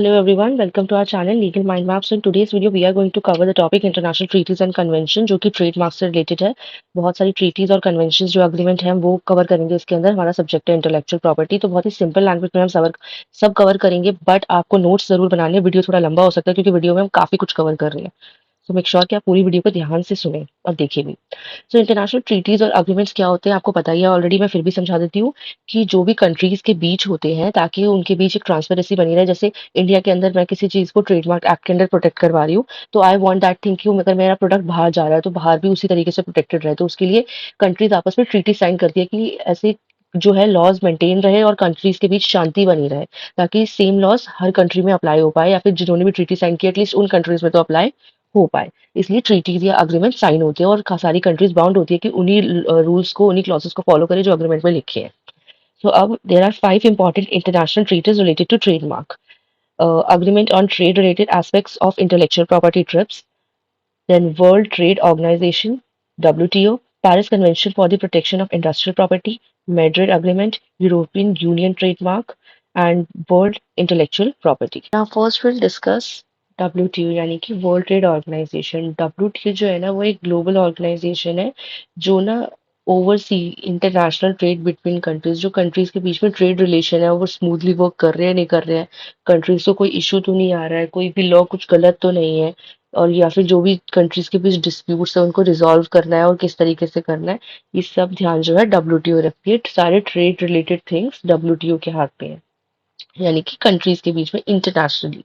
Hello everyone, welcome to our channel Legal Mind Maps. In today's video, we are going to cover the topic international treaties and convention जो कि trademark से related है। बहुत सारी treaties और convention जो agreement हैं वो कवर करेंगे इसके अंदर। हमारा सब्जेक्ट है इंटेलेक्चुअल प्रॉपर्टी, तो बहुत ही सिंपल लैंग्वेज में हम सब कवर करेंगे, बट आपको नोट्स जरूर बनाने हैं। वीडियो थोड़ा लंबा हो सकता है क्योंकि वीडियो में हम काफी कुछ कवर कर रहे हैं। तो मेक श्योर कि आप पूरी वीडियो को ध्यान से सुने और देखें भी। सो इंटरनेशनल ट्रीटीज और अग्रीमेंट्स क्या होते हैं आपको पता ही है ऑलरेडी, मैं फिर भी समझा देती हूँ कि जो भी कंट्रीज के बीच होते हैं ताकि उनके बीच एक ट्रांसपेरेंसी बनी रहे। जैसे इंडिया के अंदर मैं किसी चीज को ट्रेडमार्क एक्ट के अंदर प्रोटेक्ट करवा रही हूँ, तो आई वांट दैट थिंग कि अगर मेरा प्रोडक्ट बाहर जा रहा है तो बाहर भी उसी तरीके से प्रोटेक्टेड रहे। तो उसके लिए कंट्रीज आपस में ट्रीटी साइन करती है कि ऐसे जो है लॉज मेंटेन रहे और कंट्रीज के बीच शांति बनी रहे, ताकि सेम लॉज हर कंट्री में अप्लाई हो पाए, या फिर जिन्होंने भी ट्रीटी साइन किया एटलीस्ट उन कंट्रीज में तो अप्लाई हो पाए। इसलिए ट्रीटीज या अग्रीमेंट साइन होते हैं और सारी कंट्रीज बाउंड होती है कि उन्हीं रूल्स को, उन्हीं क्लॉजेस को फॉलो करें जो अग्रीमेंट में लिखे हैं। So there are five important international treaties related to trademark. Agreement on trade-related aspects of intellectual property (TRIPS), then World Trade Organization (WTO), Paris Convention for the Protection of Industrial Property, Madrid Agreement, European Union Trademark, and World Intellectual Property. Now first we'll discuss WTO यानी कि world trade organisation. WTO जो है ना वो एक global organisation है जो ना oversee international trade between countries. जो कंट्रीज के बीच में ट्रेड रिलेशन है वो स्मूथली वर्क कर रहे हैं नहीं कर रहे हैं, कंट्रीज को कोई इशू तो नहीं आ रहा है, कोई भी लॉ कुछ गलत तो नहीं है, और या फिर जो भी कंट्रीज के बीच डिस्प्यूट्स है उनको रिजॉल्व करना है और किस तरीके से करना है, ये सब ध्यान जो है WTO रखती है। सारे ट्रेड रिलेटेड थिंग्स WTO के हाथ में है, यानी कि कंट्रीज के बीच में इंटरनेशनली।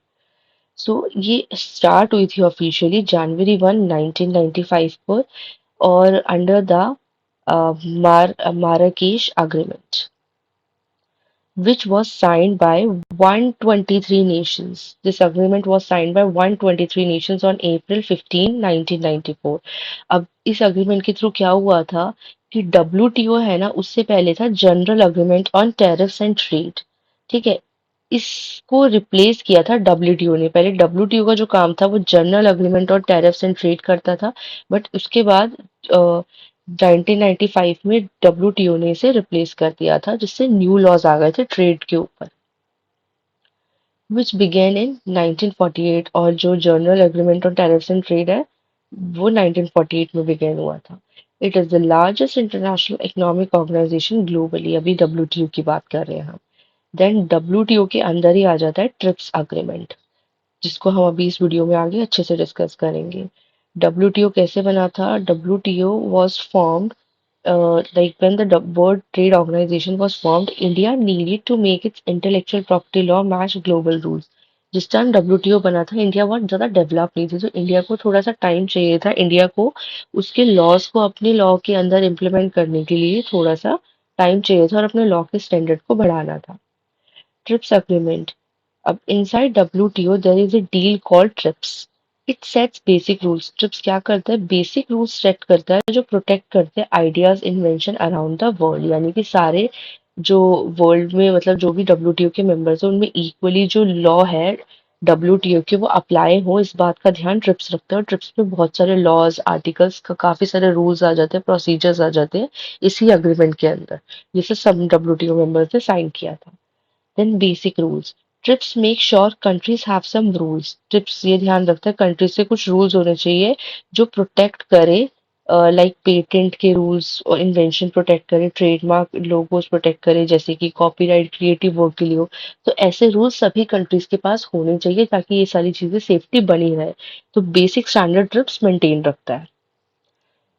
सो ये स्टार्ट हुई थी ऑफिशियली जनवरी 1 1995 पर, और under the Marrakesh agreement which was signed by 123 nations. This agreement was signed by 123 nations on April 15, 1994. अब इस अग्रीमेंट के थ्रू क्या हुआ था कि WTO है ना, उससे पहले था general agreement on tariffs and trade. ठीक है, इसको रिप्लेस किया था WTO ने। पहले WTO का जो काम था वो जनरल अग्रीमेंट और टैरिफ्स एंड ट्रेड करता था, बट उसके बाद 1995 में WTO ने इसे रिप्लेस कर दिया था, जिससे न्यू लॉज आ गए थे ट्रेड के ऊपर, विच बिगेन इन 1948। और जो General Agreement on tariffs and Trade है वो 1948 में बिगेन हुआ था। It is the largest international economic organisation globally. अभी WTO की बात कर रहे हैं हम। देन WTO के अंदर ही आ जाता है ट्रिप्स अग्रीमेंट, जिसको हम अभी इस वीडियो में आगे अच्छे से डिस्कस करेंगे। WTO कैसे बना था? WTO was formed like when the World Trade Organization was formed, India needed to make its intellectual property law match global rules. जिस टाइम WTO बना था इंडिया बहुत ज़्यादा डेवलप नहीं थी, तो इंडिया को थोड़ा सा टाइम चाहिए था। इंडिया को उसके लॉज को अपने लॉ के अंदर इम्प्लीमेंट करने के लिए थोड़ा सा टाइम चाहिए था और अपने लॉ के स्टैंडर्ड को बढ़ाना था। TRIPS agreement. अब inside WTO there is a deal called TRIPS. It sets basic rules. TRIPS क्या करता है? बेसिक रूल्स सेट करता है जो प्रोटेक्ट करते हैं ideas invention around the world, यानी कि सारे जो वर्ल्ड में मतलब जो भी WTO के मेंबर्स हैं उनमें इक्वली जो लॉ है WTO के वो अप्लाई हो, इस बात का ध्यान ट्रिप्स रखता है। और ट्रिप्स में बहुत सारे लॉज आर्टिकल्स का काफी सारे रूल्स आ जाते हैं, प्रोसीजर्स आ जाते हैं इसी अग्रीमेंट के अंदर, जिसे सब WTO मेंबर्स ने साइन किया था। Then basic rules. TRIPS make sure countries have some rules. TRIPS ये ध्यान रखता है कंट्रीज से कुछ रूल्स होने चाहिए जो प्रोटेक्ट करे, लाइक पेटेंट के रूल्स और इन्वेंशन प्रोटेक्ट करे, ट्रेडमार्क लोगोस प्रोटेक्ट करे, जैसे कि कॉपीराइट क्रिएटिव वर्क के लिए हो। तो ऐसे रूल्स सभी कंट्रीज के पास होने चाहिए ताकि ये सारी चीजें सेफ्टी बनी रहे। तो बेसिक स्टैंडर्ड ट्रिप्स मेंटेन रखता है।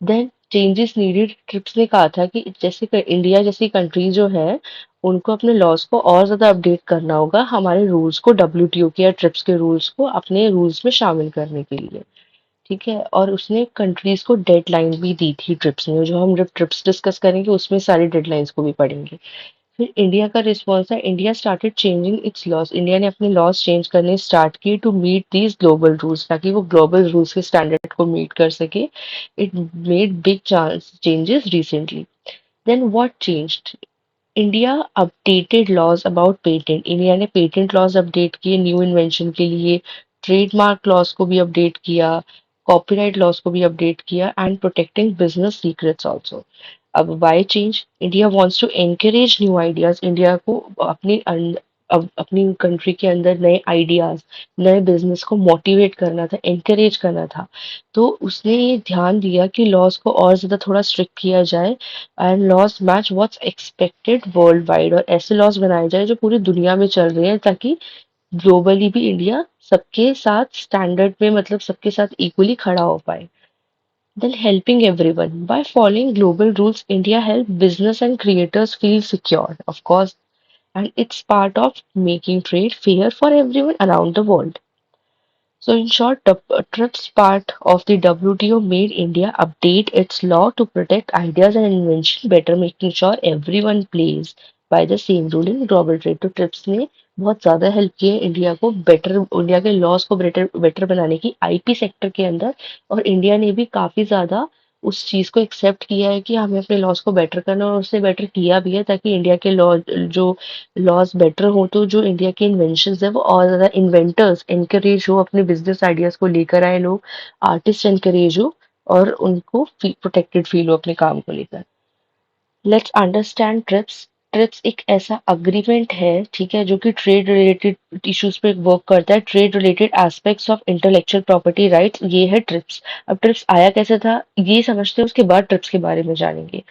Then changes needed. ट्रिप्स ने कहा था कि जैसे इंडिया जैसी कंट्री जो है उनको अपने लॉज को और ज़्यादा अपडेट करना होगा हमारे रूल्स को, WTO के या ट्रिप्स के रूल्स को अपने रूल्स में शामिल करने के लिए। ठीक है, और उसने कंट्रीज को डेडलाइन भी दी थी ट्रिप्स ने। जो हम जब ट्रिप्स डिस्कस करेंगे उसमें सारी डेडलाइंस को भी पढ़ेंगे। फिर इंडिया का रिस्पॉन्स था। India started changing its laws. India ने अपने लॉज चेंज करने स्टार्ट किए to meet these global rules, ताकि वो ग्लोबल रूल्स के स्टैंडर्ड को मीट कर सके। It made big changes recently. Then what changed? India updated laws about patent. India ने पेटेंट लॉज अपडेट किए न्यू इन्वेंशन के लिए, ट्रेडमार्क लॉज को भी अपडेट किया, कॉपीराइट लॉज को भी अपडेट किया, and protecting business secrets also. अब why change? India wants to encourage new ideas. India को अपनी अब अपनी कंट्री के अंदर नए आइडियाज, नए बिजनेस को मोटिवेट करना था, एनकरेज करना था। तो उसने ये ध्यान दिया कि लॉज को और ज्यादा थोड़ा स्ट्रिक्ट किया जाए and laws match what's expected world wide, और ऐसे लॉज बनाए जाए जो पूरी दुनिया में चल रहे हैं, ताकि ग्लोबली भी इंडिया सबके साथ स्टैंडर्ड में, मतलब सबके साथ इक्वली खड़ा हो पाए। Then helping everyone. By following global rules, India helped business and creators feel secure, of course, and it's part of making trade fair for everyone around the world. So, in short, TRIPS part of the WTO made India update its law to protect ideas and invention better, making sure everyone plays by the same rule in global trade. तो trips ने बहुत ज़्यादा help की है India को better, India के laws को better better बनाने की आईपी सेक्टर के अंदर। और इंडिया ने भी काफ़ी ज़्यादा उस चीज़ को एक्सेप्ट किया है कि हमें अपने लॉज को बेटर करना है, और उसने बेटर किया भी है, ताकि इंडिया के लॉ जो लॉज बेटर हो, तो जो इंडिया के इन्वेंशंस है वो और ज़्यादा इन्वेंटर्स एनकरेज हो, अपने बिजनेस आइडियाज को लेकर आए लोग, आर्टिस्ट एनकरेज हो, और उनको प्रोटेक्टेड फील हो अपने काम को लेकर। Let's understand trips. ट्रिप्स एक ऐसा अग्रीमेंट है, ठीक है, जो कि ट्रेड रिलेटेड इश्यूज पे वर्क करता है, trade related aspects of intellectual property rights, ये है ट्रिप्स। अब ट्रिप्स आया कैसे था ये समझते हैं, उसके बाद ट्रिप्स के बारे में जानेंगे।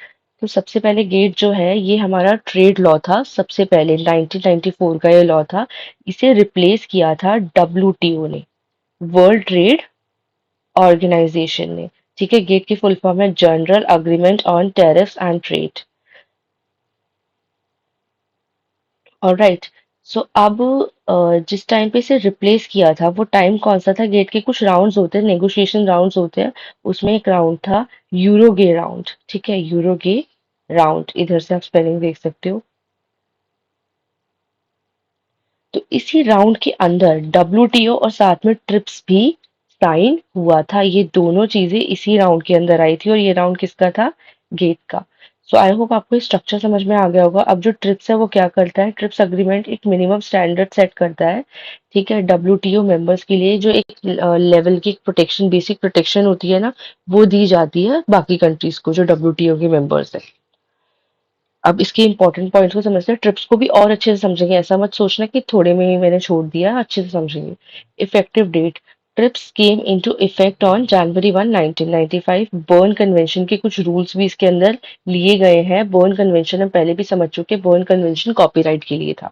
तो सबसे पहले गेट जो है ये हमारा ट्रेड लॉ था, सबसे पहले 1994 का ये लॉ था। इसे रिप्लेस किया था डब्ल्यूटीओ ने, वर्ल्ड ट्रेड ऑर्गेनाइजेशन ने। ठीक है, गेट की फुल फॉर्म है general agreement on tariffs and trade. Alright. So अब जिस टाइम पे इसे रिप्लेस किया था वो टाइम कौन सा था? गेट के कुछ राउंड्स होते हैं, नेगोशिएशन राउंड्स होते हैं। उसमें एक राउंड था यूरोगे राउंड, ठीक है, यूरोगे राउंड, इधर से आप स्पेलिंग देख सकते हो। तो इसी राउंड के अंदर डब्ल्यूटीओ और साथ में ट्रिप्स भी साइन हुआ था। ये दोनों चीजें इसी राउंड के अंदर आई थी, और ये राउंड किसका था? गेट का। सो आई होप आपको स्ट्रक्चर समझ में आ गया होगा। अब जो ट्रिप्स है वो क्या करता है? ट्रिप्स अग्रीमेंट एक मिनिमम स्टैंडर्ड सेट करता है, ठीक है, डब्ल्यूटीओ मेंबर्स के लिए, जो एक लेवल की प्रोटेक्शन, बेसिक प्रोटेक्शन होती है ना, वो दी जाती है बाकी कंट्रीज को जो डब्ल्यूटीओ के मेंबर्स है। अब इसके इंपॉर्टेंट पॉइंट्स को समझते हैं, ट्रिप्स को भी और अच्छे से समझेंगे, ऐसा मत सोचना कि थोड़े में ही मैंने छोड़ दिया, अच्छे से समझेंगे। Effective date. TRIPS came into effect on January 1 1995। Berne convention के कुछ रूल्स भी इसके अंदर लिए गए हैं। बर्न कन्वेंशन हम पहले भी समझ चुके, बर्न कन्वेंशन कॉपीराइट के लिए था।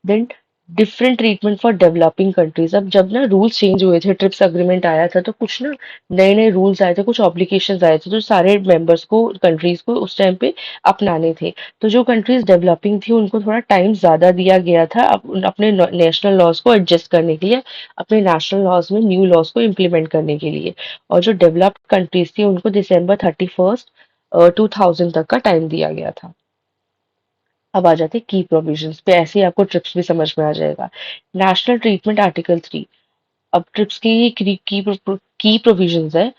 Then different treatment for developing countries. अब जब ना रूल्स चेंज हुए थे, ट्रिप्स अग्रीमेंट आया था, तो कुछ ना नए नए रूल्स आए थे, कुछ ऑब्लिगेशंस आए थे, जो सारे मेंबर्स को, कंट्रीज को उस टाइम पे अपनाने थे। तो जो कंट्रीज डेवलपिंग थी उनको थोड़ा टाइम ज्यादा दिया गया था अपने नेशनल लॉज को एडजस्ट करने के लिए, अपने नेशनल लॉज में न्यू लॉज को इम्प्लीमेंट करने के लिए। और जो डेवलप्ड कंट्रीज थी उनको December 31 2000 तक का टाइम दिया गया था। अब आ जाते हैं की प्रोविजंस पे, ऐसे ही आपको ट्रिप्स भी समझ में आ जाएगा। National treatment article 3। अब ट्रिप्स की ये की प्रोविजंस है।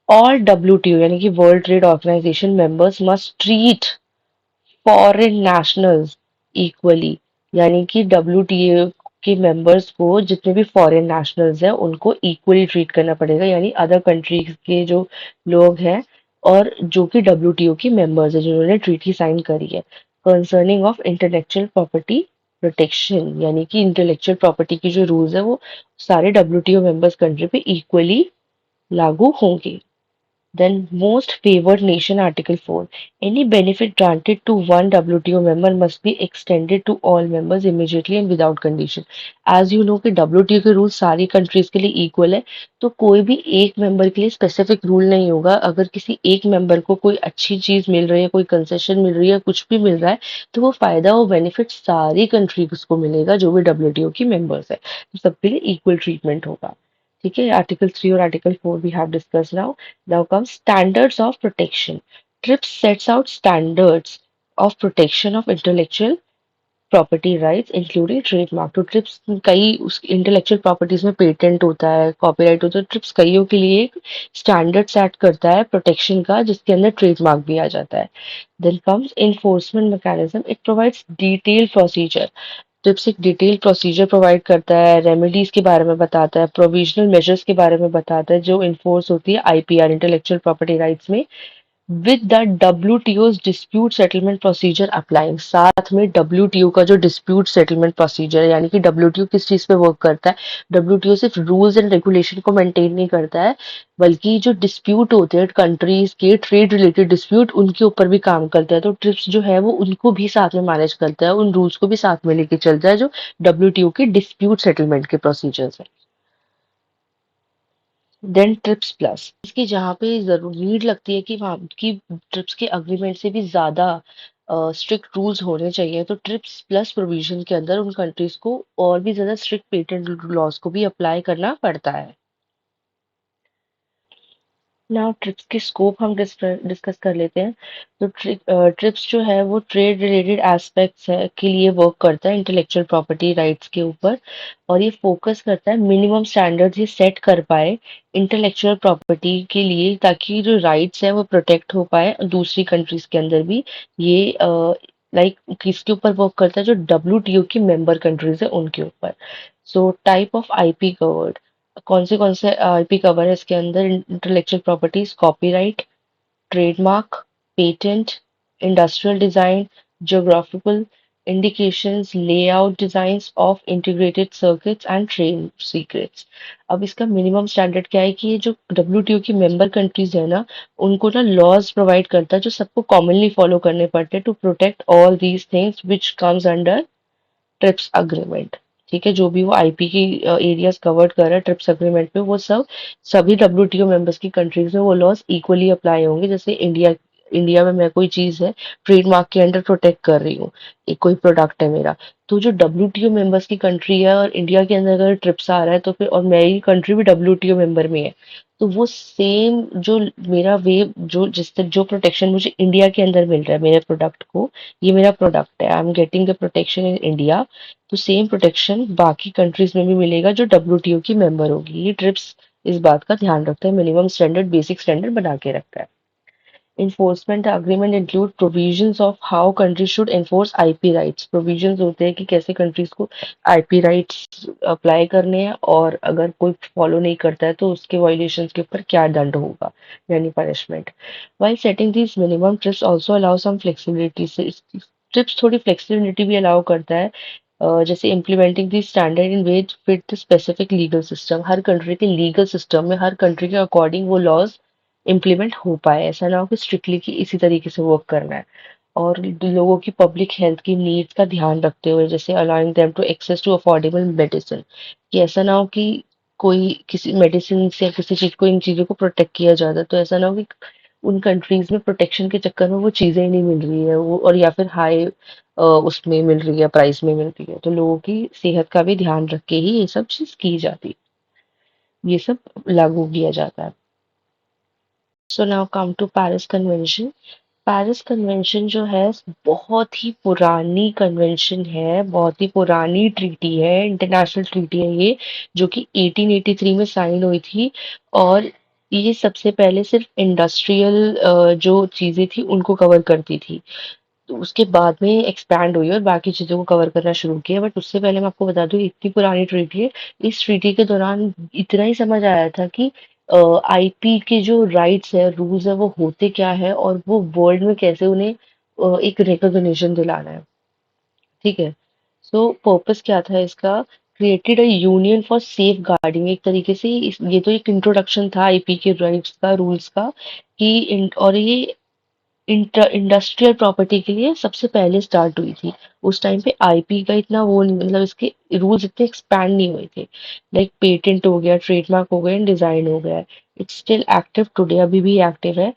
ऑल डब्ल्यूटीओ यानी कि world trade organization members must treat foreign nationals equally, यानी कि डब्ल्यूटीओ के मेंबर्स को, जितने भी फॉरेन नेशनल्स हैं उनको इक्वली ट्रीट करना पड़ेगा, यानी अदर कंट्रीज के जो लोग हैं और जो कि डब्ल्यूटीओ के मेंबर्स हैं जिन्होंने ट्रीटी साइन करी है। Concerning of intellectual property protection, यानी कि इंटेलेक्चुअल प्रॉपर्टी की जो रूल्स है वो सारे डब्ल्यूटीओ मेंबर्स कंट्री पे इक्वली लागू होंगे। Then most favored nation Article 4. Any benefit granted to one WTO member must be extended to all members immediately and without condition. As you know कि WTO के rule सारी countries के लिए equal है, तो कोई भी एक मेंबर के लिए स्पेसिफिक रूल नहीं होगा। अगर किसी एक मेंबर को कोई अच्छी चीज मिल रही है, कोई कंसेशन मिल रही है, कुछ भी मिल रहा है, तो वो फायदा, वो बेनिफिट सारी कंट्रीज को मिलेगा जो भी WTO की मेंबर्स है, तो सबके लिए इक्वल ट्रीटमेंट होगा। ठीक है, आर्टिकल 3 और article 4 we have discuss now. Now comes standards of protection. TRIPS sets out standards of protection of intellectual property rights including trademark. तो ट्रिप्स कई उस इंटेलेक्चुअल प्रॉपर्टीज में पेटेंट होता है, कॉपीराइट होता है, ट्रिप्स कईयों के लिए एक स्टैंडर्ड सेट करता है प्रोटेक्शन का, जिसके अंदर ट्रेडमार्क भी आ जाता है। Then comes enforcement mechanism. It provides detail procedure. TRIPS एक डिटेल प्रोसीजर प्रोवाइड करता है, रेमेडीज के बारे में बताता है, प्रोविजनल मेजर्स के बारे में बताता है जो इन्फोर्स होती है आईपीआर, इंटेलेक्चुअल प्रॉपर्टी राइट्स में। With the WTO's dispute settlement procedure applying. साथ में WTO का जो डिस्प्यूट सेटलमेंट प्रोसीजर है, यानी कि WTO किस चीज पे वर्क करता है, WTO सिर्फ रूल्स एंड रेगुलेशन को मेंटेन नहीं करता है, बल्कि जो डिस्प्यूट होते हैं कंट्रीज के ट्रेड रिलेटेड डिस्प्यूट, उनके ऊपर भी काम करता है। तो ट्रिप्स जो है वो उनको भी साथ में मैनेज करता है, उन रूल्स को भी साथ में लेके चलता है जो WTO के डिस्प्यूट सेटलमेंट के प्रोसीजर्स हैं। देन ट्रिप्स प्लस, इसकी जहाँ पे जरूर नीड लगती है कि वहाँ की ट्रिप्स के अग्रीमेंट से भी ज्यादा स्ट्रिक्ट रूल्स होने चाहिए, तो ट्रिप्स प्लस प्रोविजन के अंदर उन कंट्रीज को और भी ज्यादा स्ट्रिक्ट पेटेंट लॉज को भी अप्लाई करना पड़ता है। नाउ ट्रिप्स की स्कोप हम डिस्कस कर लेते हैं। तो ट्रिप्स जो है वो ट्रेड रिलेटेड एस्पेक्ट्स है के लिए वर्क करता है इंटेलेक्चुअल प्रॉपर्टी राइट्स के ऊपर, और ये फोकस करता है मिनिमम स्टैंडर्ड्स ये सेट कर पाए इंटेलेक्चुअल प्रॉपर्टी के लिए, ताकि जो राइट्स है वो प्रोटेक्ट हो पाए दूसरी कंट्रीज के अंदर भी। ये लाइक किसके ऊपर वर्क करता है, जो WTO की मेंबर कंट्रीज है उनके ऊपर। So type of IP covered, कौन से आईपी कवर है इसके अंदर, intellectual properties, copyright, trademark, patent, industrial design, geographical indications, layout designs of integrated circuits and trade secrets. अब इसका मिनिमम स्टैंडर्ड क्या है कि ये जो WTO की मेंबर कंट्रीज है ना, उनको ना लॉज प्रोवाइड करता है जो सबको कॉमनली फॉलो करने पड़ते हैं to protect all these things which comes under TRIPS agreement. ठीक है, जो भी वो आईपी की एरियाज कवर्ड कर रहा है ट्रिप्स अग्रीमेंट में, वो सब सभी WTO मेंबर्स की कंट्रीज में वो लॉज इक्वली अप्लाई होंगे। जैसे इंडिया में मैं कोई चीज है ट्रेडमार्क के अंडर प्रोटेक्ट कर रही हूँ, एक कोई प्रोडक्ट है मेरा, तो जो WTO मेंबर्स की कंट्री है और इंडिया के अंदर अगर ट्रिप्स आ रहा है तो फिर, और मेरी कंट्री भी WTO मेंबर में है, तो वो सेम जो मेरा वे, जो जिस तक जो प्रोटेक्शन मुझे इंडिया के अंदर मिल रहा है मेरे प्रोडक्ट को, ये मेरा प्रोडक्ट है, I am getting the protection in India, तो सेम प्रोटेक्शन बाकी कंट्रीज में भी मिलेगा जो WTO की मेंबर होगी। ये ट्रिप्स इस बात का ध्यान रखता है, मिनिमम स्टैंडर्ड, बेसिक स्टैंडर्ड बना के रखता है। Enforcement agreement include provisions of how countries should enforce IP rights। Provisions होते हैं कि कैसे countries को IP rights अप्लाई करने हैं, और अगर कोई फॉलो नहीं करता है तो उसके violations के ऊपर क्या दंड होगा, यानी punishment। While setting these minimum trips also allow some flexibility, से ट्रिप्स थोड़ी फ्लेक्सिबिलिटी भी अलाउ करता है, जैसे implementing the standard in ways fit the specific legal system. हर कंट्री के लीगल सिस्टम में हर कंट्री के अकॉर्डिंग वो लॉज इम्प्लीमेंट हो पाए, ऐसा ना हो कि स्ट्रिक्टली कि इसी तरीके से वर्क करना है। और लोगों की पब्लिक हेल्थ की नीड्स का ध्यान रखते हुए, जैसे allowing them to access to affordable medicine, कि ऐसा ना हो कि कोई किसी मेडिसिन से या किसी चीज को, इन चीजों को प्रोटेक्ट किया जाता है, तो ऐसा ना हो कि उन कंट्रीज में प्रोटेक्शन के चक्कर में वो चीजें ही नहीं मिल रही है वो, और या फिर हाई उसमें मिल रही है, प्राइस में मिल रही है, तो लोगों की सेहत का भी ध्यान रख के ही ये सब चीज की जाती है, ये सब लागू किया जाता है। So now come to Paris convention. Paris convention जो है बहुत ही पुरानी कन्वेंशन है, बहुत ही पुरानी ट्रीटी है, इंटरनेशनल ट्रीटी है ये, जो कि 1883 में साइन हुई थी। और ये सबसे पहले सिर्फ इंडस्ट्रियल जो चीजें थी उनको कवर करती थी, तो उसके बाद में एक्सपैंड हुई और बाकी चीजों को कवर करना शुरू किया। बट उससे पहले मैं आपको बता दूं, इतनी पुरानी ट्रीटी है, इस ट्रीटी के दौरान इतना ही समझ आया था कि आईपी के जो राइट्स है, रूल्स है, वो होते क्या है और वो वर्ल्ड में कैसे उन्हें एक रिकॉग्निशन दिलाना है। ठीक है, सो पर्पस क्या था इसका, created a union for safeguarding, एक तरीके से ये तो एक इंट्रोडक्शन था आईपी के राइट्स का, रूल्स का, कि और ये इंडस्ट्रियल प्रॉपर्टी के लिए सबसे पहले स्टार्ट हुई थी। उस टाइम पे आईपी का इतना वो नहीं, मतलब इसके रूल्स इतने एक्सपैंड नहीं हुए थे। लाइक पेटेंट हो गया, ट्रेडमार्क हो गया, डिजाइन हो गया, इट्स स्टिल एक्टिव टुडे, अभी भी एक्टिव है।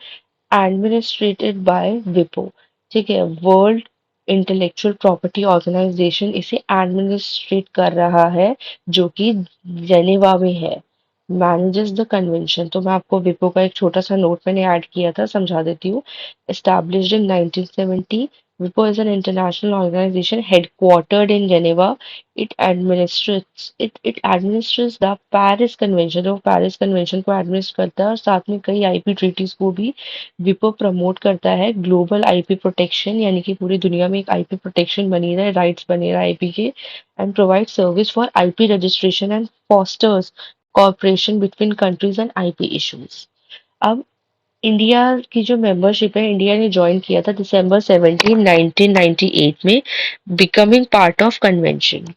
एडमिनिस्ट्रेटेड बाय विपो। ठीक है, वर्ल्ड इंटेलेक्चुअल प्रॉपर्टी ऑर्गेनाइजेशन इसे एडमिनिस्ट्रेट कर रहा है, जो कि जेनेवा में है। मैनेजेस द कन्वेंशन, तो मैं आपको विपो का एक छोटा सा नोट मैंने ऐड किया था, समझा देती हूँ। एस्टैब्लिश्ड इन 1970, विपो is an international organisation headquartered in Geneva. It administrates the Paris convention, जो पेरिस कन्वेंशन को एडमिनिस्ट्रेट करता है, और साथ में कई आईपी ट्रीटीज को भी विपो प्रमोट करता है। ग्लोबल आईपी प्रोटेक्शन, यानी कि पूरी दुनिया में एक आईपी प्रोटेक्शन बनी रहे, राइट्स बने रहे आईपी के, and provide service for IP registration and fosters cooperation between countries and IP issues। अब इंडिया की जो मेंबरशिप है, इंडिया ने ज्वाइन किया था December 17, 1998 में, becoming part of convention.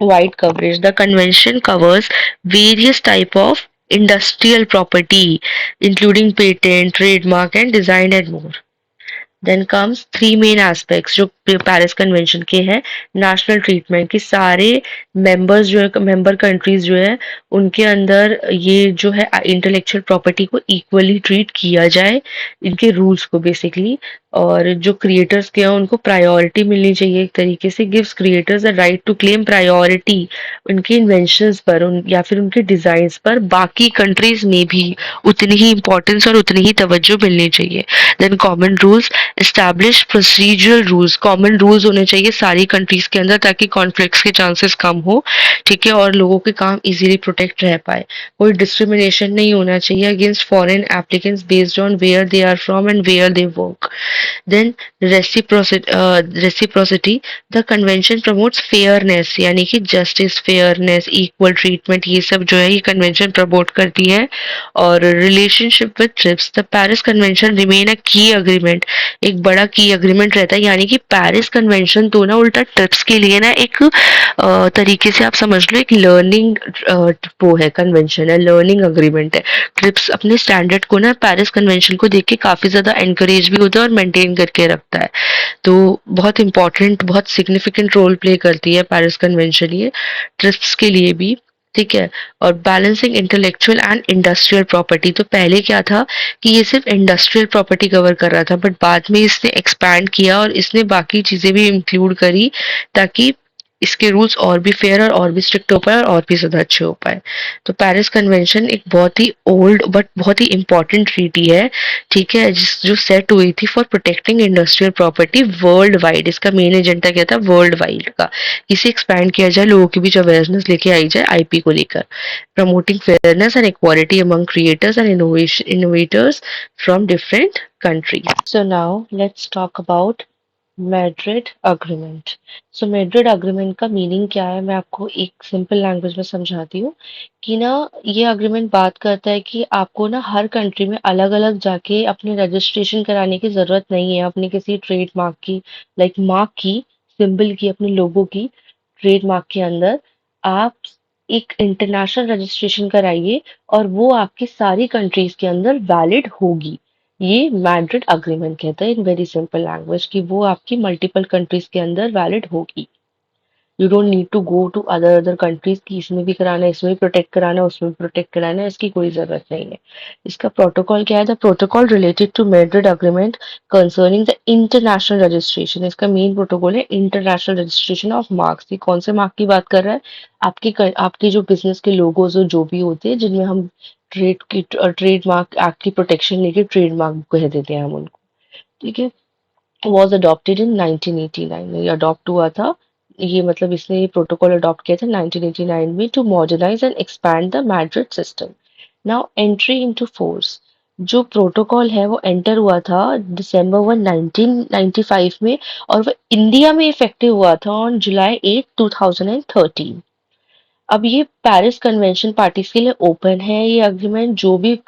Wide coverage. The convention covers various type of industrial property, including patent, trademark, and design and more. Then comes three main aspects जो Paris convention के हैं. National treatment की सारे members जो है, member countries जो है, उनके अंदर ये जो है इंटेलेक्चुअल प्रॉपर्टी को इक्वली ट्रीट किया जाए, इनके रूल्स को बेसिकली. और जो क्रिएटर्स के हैं उनको प्रायोरिटी मिलनी चाहिए एक तरीके से. Gives creators a right to claim priority उनके इन्वेंशंस पर, या फिर उनके डिजाइन्स पर. बाकी कंट्रीज में भी उतनी ही इंपॉर्टेंस और उतनी ही तवज्जो मिलनी चाहिए. Then common rules. Establish procedural rules. Common rules होने चाहिए सारी कंट्रीज के अंदर ताकि कॉन्फ्लिक्ट्स के चांसेस कम हो. ठीक है, और लोगों के काम इजीली प्रोटेक्ट रह पाए. कोई डिस्क्रिमिनेशन नहीं होना चाहिए against foreign applicants based on where they are from and where they work. Then reciprocity. The convention promotes fairness, यानी कि जस्टिस, फेयरनेस, इक्वल ट्रीटमेंट, ये सब जो है ये कन्वेंशन प्रमोट करती है. और relationship with trips. The Paris convention remain a की अग्रीमेंट. एक बड़ा की अग्रीमेंट रहता है, यानी कि पेरिस कन्वेंशन तो ना उल्टा ट्रिप्स के लिए ना एक तरीके से आप समझ लो एक लर्निंग वो है, कन्वेंशन है, लर्निंग अग्रीमेंट है. ट्रिप्स अपने स्टैंडर्ड को ना पेरिस कन्वेंशन को देख के काफी ज्यादा एनकरेज भी होता है और मेंटेन करके रखता है. तो बहुत इंपॉर्टेंट, बहुत सिग्निफिकेंट रोल प्ले करती है पेरिस कन्वेंशन ये ट्रिप्स के लिए भी. ठीक है. और balancing intellectual and industrial property. तो पहले क्या था कि ये सिर्फ इंडस्ट्रियल प्रॉपर्टी कवर कर रहा था, बट बाद में इसने एक्सपैंड किया और इसने बाकी चीजें भी इंक्लूड करी ताकि इसके रूल्स और भी फेयर और भी स्ट्रिक्ट हो पाए और भी ज्यादा अच्छे हो पाए. तो पेरिस कन्वेंशन एक बहुत ही ओल्ड बट बहुत ही इंपॉर्टेंट ट्रीटी है. ठीक है, जिस जो सेट हुई थी for protecting industrial property world wide. इसका मेन एजेंडा क्या था वर्ल्ड वाइड का, इसे एक्सपैंड किया जाए, लोगों के बीच अवेयरनेस लेके आई जाए आईपी को लेकर. Promoting fairness and equality among creators and innovators from different countries. So now let's talk about Madrid agreement. So Madrid agreement का मीनिंग क्या है, मैं आपको एक सिंपल लैंग्वेज में समझाती हूँ. कि ना ये अग्रीमेंट बात करता है कि आपको ना हर कंट्री में अलग अलग जाके अपने रजिस्ट्रेशन कराने की जरूरत नहीं है अपने किसी ट्रेड मार्क की, लाइक मार्क की, सिंबल की, अपने लोगों की. ट्रेड मार्क के अंदर आप एक इंटरनेशनल रजिस्ट्रेशन कराइए और वो आपकी सारी कंट्रीज के अंदर वैलिड होगी. ये मैड्रिड अग्रीमेंट कहता है इन वेरी सिंपल लैंग्वेज कि वो आपकी मल्टीपल कंट्रीज के अंदर वैलिड होगी. You don't need to go to other countries की इसमें भी कराना है, इसमें भी प्रोटेक्ट कराना है, उसमें भी प्रोटेक्ट कराना है, इसकी कोई जरूरत नहीं है. इसका प्रोटोकॉल क्या है, the protocol related to Madrid agreement concerning the international registration. इसका मेन प्रोटोकॉल है इंटरनेशनल रजिस्ट्रेशन ऑफ मार्क्स. ये कौन से मार्क की बात कर रहा है, आपकी जो बिजनेस के लोगोज जो भी होते हैं जिनमें हम ट्रेड मार्क एक्ट की प्रोटेक्शन लेके ट्रेड मार्क कह देते हैं हम उनको. ठीक है. वॉज अडॉप्टेड इन 1989 में, ये अडॉप्ट हुआ था. ये मतलब इसने ये प्रोटोकॉल अडॉप्ट किया था 1989 में to modernize and expand the Madrid system. Now entry into force. जो प्रोटोकॉल है वो एंटर हुआ था December 1 1995 में, और वो इंडिया में इफेक्टिव हुआ था ऑन July 8 2013. अब ये पेरिस कन्वेंशन पार्टीज के लिए ओपन है ये अग्रीमेंट. जो भी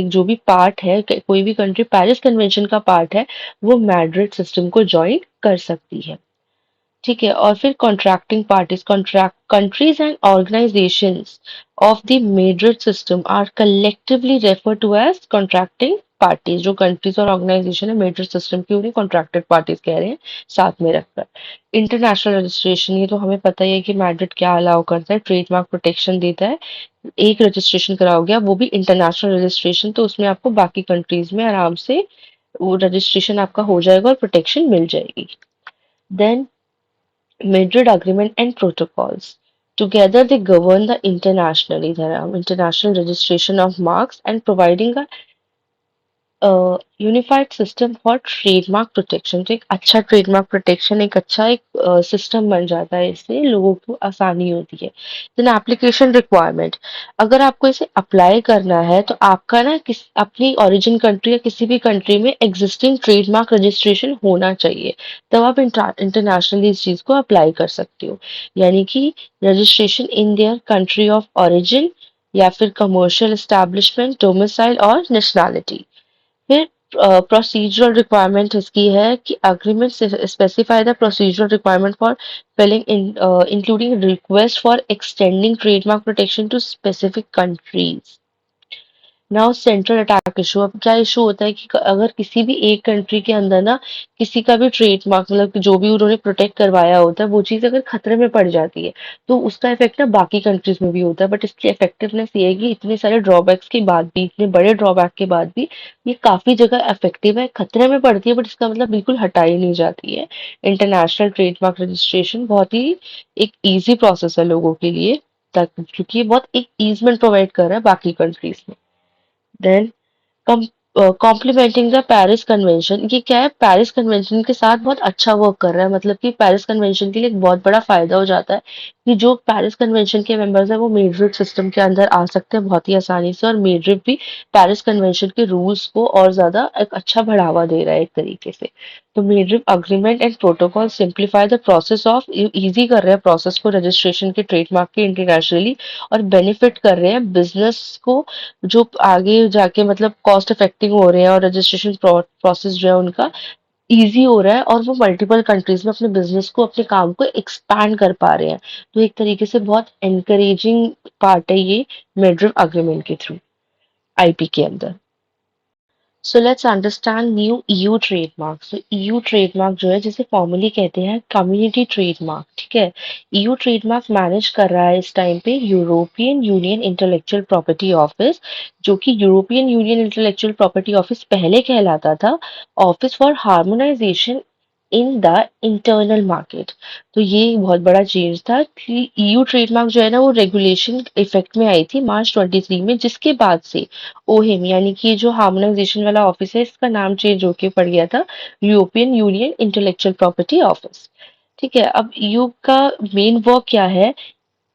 जो भी पार्ट है, कोई भी कंट्री पेरिस कन्वेंशन का पार्ट है, वो मैड्रिड सिस्टम को ज्वाइन कर सकती है. ठीक है. और फिर contracting parties, contract countries and organizations of the Madrid system are collectively refer to as contracting parties. जो कंट्रीज और ऑर्गेनाइजेशन है मैड्रिड सिस्टम की, उन्हें कॉन्ट्रैक्टेड पार्टीज कह रहे हैं साथ में रखकर. इंटरनेशनल रजिस्ट्रेशन, ये तो हमें पता ही है कि मैड्रिड क्या अलाउ करता है, ट्रेडमार्क प्रोटेक्शन देता है. एक रजिस्ट्रेशन कराओगे आप, वो भी इंटरनेशनल रजिस्ट्रेशन, तो उसमें आपको बाकी कंट्रीज में आराम से वो रजिस्ट्रेशन आपका हो जाएगा और प्रोटेक्शन मिल जाएगी. Then Madrid Agreement and Protocols. Together, they govern the international registration of marks and providing a unified system for trademark protection. तो एक अच्छा ट्रेडमार्क प्रोटेक्शन, एक अच्छा एक सिस्टम बन जाता है, इससे लोगों को आसानी होती है. Then application requirement. अगर आपको इसे अप्लाई करना है तो आपका ना अपनी ओरिजिन कंट्री या किसी भी कंट्री में एग्जिस्टिंग ट्रेडमार्क रजिस्ट्रेशन होना चाहिए, तब आप इंटरनेशनली इस चीज को अप्लाई कर सकते हो. यानी कि registration in their country of origin, या फिर कमर्शियल एस्टैब्लिशमेंट, डोमिसाइल और नेशनैलिटी. फिर प्रोसीजरल रिक्वायरमेंट इसकी है कि agreement specify the procedural requirement for filing in including request for extending trademark protection to specific countries. Now central attack issue. अब क्या issue होता है कि अगर किसी भी एक कंट्री के अंदर ना किसी का भी ट्रेडमार्क मतलब कि जो भी उन्होंने प्रोटेक्ट करवाया होता है वो चीज़ अगर खतरे में पड़ जाती है तो उसका इफेक्ट ना बाकी कंट्रीज में भी होता है। बट इसकी इफेक्टिवनेस ये है कि इतने सारे ड्रॉबैक्स के बाद भी, इतने बड़े ड्रॉबैक के बाद भी ये काफी जगह इफेक्टिव है। खतरे में पड़ती है बट इसका मतलब बिल्कुल हटाई नहीं जाती है। इंटरनेशनल ट्रेडमार्क रजिस्ट्रेशन बहुत ही एक ईजी प्रोसेस है लोगों के लिए, ताकि क्योंकि ये बहुत एक ईजमेंट प्रोवाइड कर रहा है बाकी कंट्रीज में। Then complementing the Paris convention. ये क्या है, पेरिस कन्वेंशन के साथ बहुत अच्छा वर्क कर रहा है। मतलब कि पेरिस कन्वेंशन के लिए एक बहुत बड़ा फायदा हो जाता है कि जो पेरिस कन्वेंशन के मेंबर्स हैं वो मेड्रिड सिस्टम के अंदर आ सकते हैं बहुत ही आसानी से, और मेड्रिड भी पेरिस कन्वेंशन के रूल्स को और ज्यादा एक अच्छा बढ़ावा दे रहा है एक तरीके से। तो Madrid agreement and protocol simplify the process of, easy कर रहे हैं प्रोसेस को रजिस्ट्रेशन के ट्रेडमार्क के इंटरनेशनली, और बेनिफिट कर रहे हैं बिजनेस को जो आगे जाके मतलब कॉस्ट इफेक्टिव हो रहे हैं, और रजिस्ट्रेशन प्रोसेस जो है उनका इजी हो रहा है, और वो मल्टीपल कंट्रीज में अपने बिजनेस को, अपने काम को एक्सपैंड कर पा रहे हैं। तो एक तरीके से बहुत एनकरेजिंग पार्ट है ये मेड्रिड अग्रीमेंट के थ्रू आईपी के अंदर। So let's understand new EU trademark. So EU trademark जो है जिसे फॉर्मली कहते हैं कम्युनिटी ट्रेडमार्क, ठीक है। ईयू ट्रेडमार्क मैनेज कर रहा है इस टाइम पे European union intellectual property office, जो कि European union intellectual property office पहले कहलाता था office for harmonisation in the internal market. तो ये एक बहुत बड़ा चेंज था कि ईयू ट्रेडमार्क जो है ना वो रेगुलेशन इफेक्ट में आई थी मार्च 23 में, जिसके बाद से ओहिम यानी कि जो हार्मोनाइजेशन वाला ऑफिस है इसका नाम चेंज होके पड़ गया था European union intellectual property office. ठीक है, अब ईयू का मेन वर्क क्या है।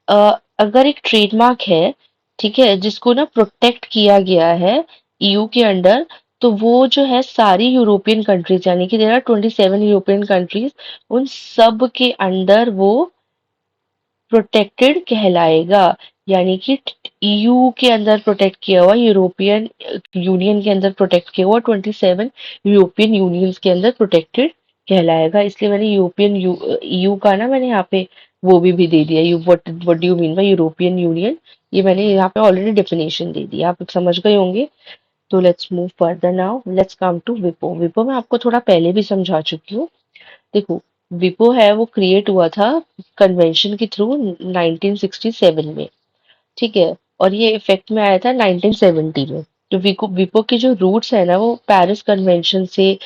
अगर एक ट्रेडमार्क है, ठीक है, जिसको ना प्रोटेक्ट किया गया है ईयू के अंडर, तो वो जो है सारी यूरोपियन कंट्रीज यानी कि देयर आर 27 यूरोपियन कंट्रीज, उन सब के अंडर वो प्रोटेक्टेड कहलाएगा। यानी कि ईयू के अंदर प्रोटेक्ट किया हुआ, यूरोपियन यूनियन के अंदर प्रोटेक्ट किया हुआ, 27 यूरोपियन यूनियंस के अंदर प्रोटेक्टेड कहलाएगा। इसलिए मैंने यूरोपियन ईयू का ना मैंने यहाँ पे वो भी दे दिया, you what do you mean by European union, ये मैंने यहाँ पे ऑलरेडी डेफिनेशन दे दी, आप समझ गए होंगे। तो let's move further now, let's come to विपो। विपो मैं आपको थोड़ा पहले भी समझा चुकी हूँ। देखो, विपो है वो क्रिएट हुआ था कन्वेंशन के थ्रू 1967 में, ठीक है, और ये इफेक्ट में आया था 1970 में। तो विको विपो के जो रूट्स है ना वो पेरिस कन्वेंशन से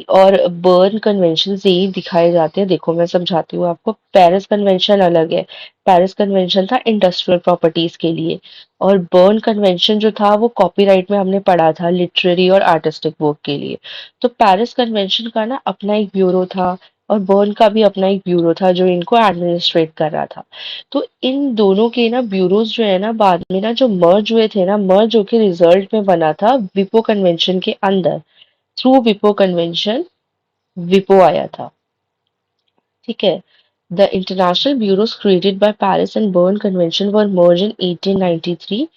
और बर्न कन्वेंशन से ही दिखाए जाते हैं। देखो मैं समझाती हूँ आपको। पेरिस कन्वेंशन अलग है। पेरिस कन्वेंशन था इंडस्ट्रियल प्रॉपर्टीज के लिए, और बर्न कन्वेंशन जो था वो कॉपीराइट में हमने पढ़ा था लिटरेरी और आर्टिस्टिक वर्क के लिए। तो पेरिस कन्वेंशन का ना अपना एक ब्यूरो था, और बर्न का भी अपना एक ब्यूरो था जो इनको एडमिनिस्ट्रेट कर रहा था। तो इन दोनों के ना ब्यूरोज जो है ना बाद में ना जो मर्ज हुए थे ना, मर्ज होके रिजल्ट में बना था विपो कन्वेंशन के अंदर। थ्रू विपो कन्वेंशन विपो आया था, ठीक है। The international bureaus created by Paris and burn convention were merge in 1893,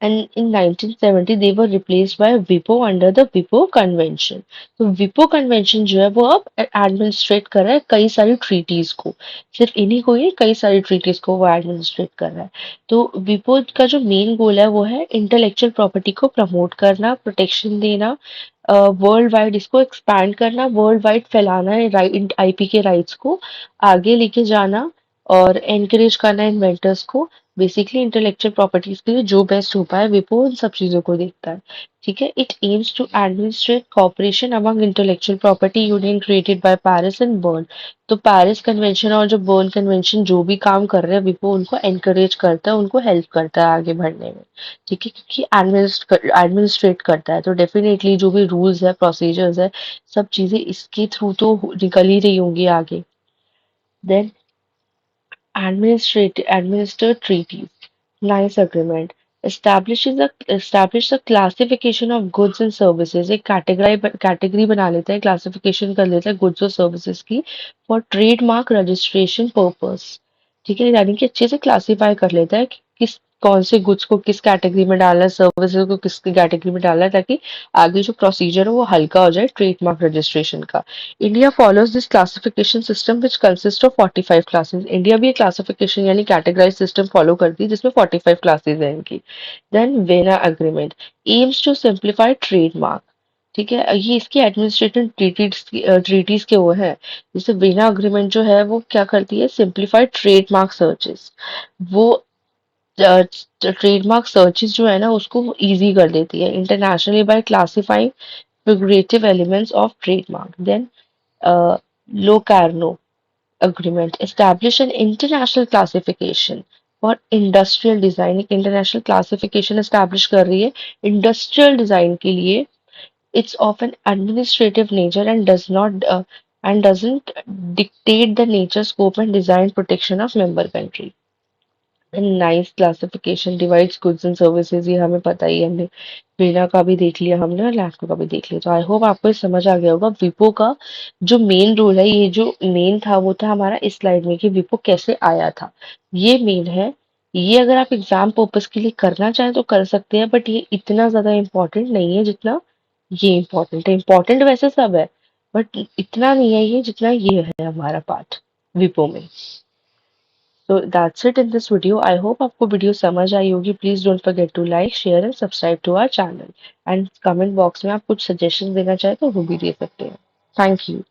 and in 1970 they were replaced by WIPO under the WIPO convention। तो WIPO convention जो है वो अब एडमिनिस्ट्रेट कर रहा है कई सारी ट्रीटीज को, सिर्फ इन्हीं को ही, कई सारी ट्रीटीज को वो एडमिनिस्ट्रेट कर रहा है। तो WIPO का जो मेन गोल है वो है इंटेलेक्चुअल प्रॉपर्टी को प्रमोट करना, प्रोटेक्शन देना, वर्ल्ड वाइड इसको एक्सपैंड करना, वर्ल्ड वाइड फैलाना है, राइट आईपी के राइट्स को आगे लेके जाना, और एनकरेज करना इन्वेंटर्स को। बेसिकली इंटेलेक्चुअल प्रॉपर्टीज के लिए जो बेस्ट हो पाए विपो उन सब चीजों को देखता है, ठीक है। It aims to administrate cooperation among intellectual property union created by Paris and Berne. तो पेरिस कन्वेंशन और जो बर्न कन्वेंशन जो भी काम कर रहे हैं विपो उनको एनकरेज करता है, उनको हेल्प करता है आगे बढ़ने में, ठीक है, क्योंकि एडमिनिस्ट्रेट करता है। तो डेफिनेटली जो भी रूल्स है, प्रोसीजर्स है, सब चीजें इसके थ्रू तो निकल ही रही होंगी आगे। Then administered treaties. Nice agreement. Establish a classification of goods and services. एक category बना लेते हैं, classification कर लेते हैं goods और services की for trademark registration purpose। ठीक है, यानी कि अच्छे से क्लासीफाई कर लेता है कि किस कौन से गुड्स को किस कैटेगरी में डालना है, सर्विसेज को किस कैटेगरी में डालना है, ताकि आगे जो प्रोसीजर है वो हल्का हो जाए ट्रेडमार्क रजिस्ट्रेशन का। India follows this classification system which consist of 45 classes. India भी एक क्लासिफिकेशन यानी कैटेगराइज सिस्टम फॉलो करती है जिसमें 45 क्लासेस है इनकी। Then Vienna agreement aims to simplify trademark. ठीक है, ये इसकी एडमिनिस्ट्रेटिव ट्रीटीज के वो है। जैसे वेना अग्रीमेंट जो है वो क्या करती है, सिंप्लीफाइड ट्रेडमार्क सर्चेस। वो ट्रेडमार्क सर्चेस जो है ना उसको इजी कर देती है internationally by classifying figurative elements of trademark. Then, Locarno Agreement establish an international classification for industrial design. एक international classification establish कर रही है industrial design के लिए। It's of an administrative nature and does not and doesn't dictate the nature, scope, and design protection of member country. Nice classification divides goods and services, ये हमें पता ही है, हमने वेना का भी देख लिया हमने और लैक्टो का भी देख लिया। तो आई होप आपको ये समझ आ गया होगा विपो का जो मेन रोल है। ये जो मेन था वो था हमारा इस स्लाइड में कि विपो कैसे आया था, ये मेन है। ये अगर आप एग्जाम पर्पज के लिए करना चाहें तो कर सकते हैं, बट ये इतना ज्यादा इम्पोर्टेंट नहीं है जितना ये इम्पोर्टेंट है। इम्पोर्टेंट वैसे सब है बट इतना नहीं है ये जितना ये है हमारा पार्ट विपो में। So that's it in this video. I hope आपको वीडियो समझ आई होगी। Please don't forget to like, share and subscribe to our channel. And comment box में आप कुछ suggestions देना चाहे तो वो भी दे सकते हैं। Thank you.